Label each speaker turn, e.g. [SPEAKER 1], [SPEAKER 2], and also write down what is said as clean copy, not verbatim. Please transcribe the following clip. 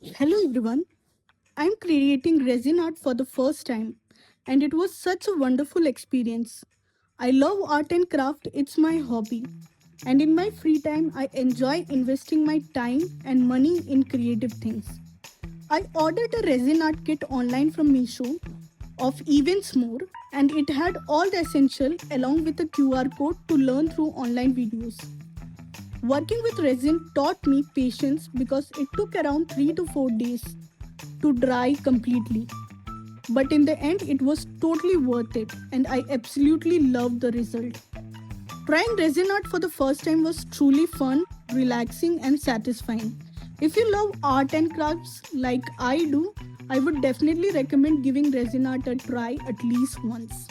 [SPEAKER 1] Hello everyone, I'm creating resin art for the first time and it was such a wonderful experience. I love art and craft, it's my hobby. And in my free time, I enjoy investing my time and money in creative things. I ordered a resin art kit online from Meesho of Events More and it had all the essential along with a QR code to learn through online videos. Working with resin taught me patience because it took around 3 to 4 days to dry completely. But in the end, it was totally worth it, and I absolutely loved the result. Trying resin art for the first time was truly fun, relaxing, and satisfying. If you love art and crafts like I do, I would definitely recommend giving resin art a try at least once.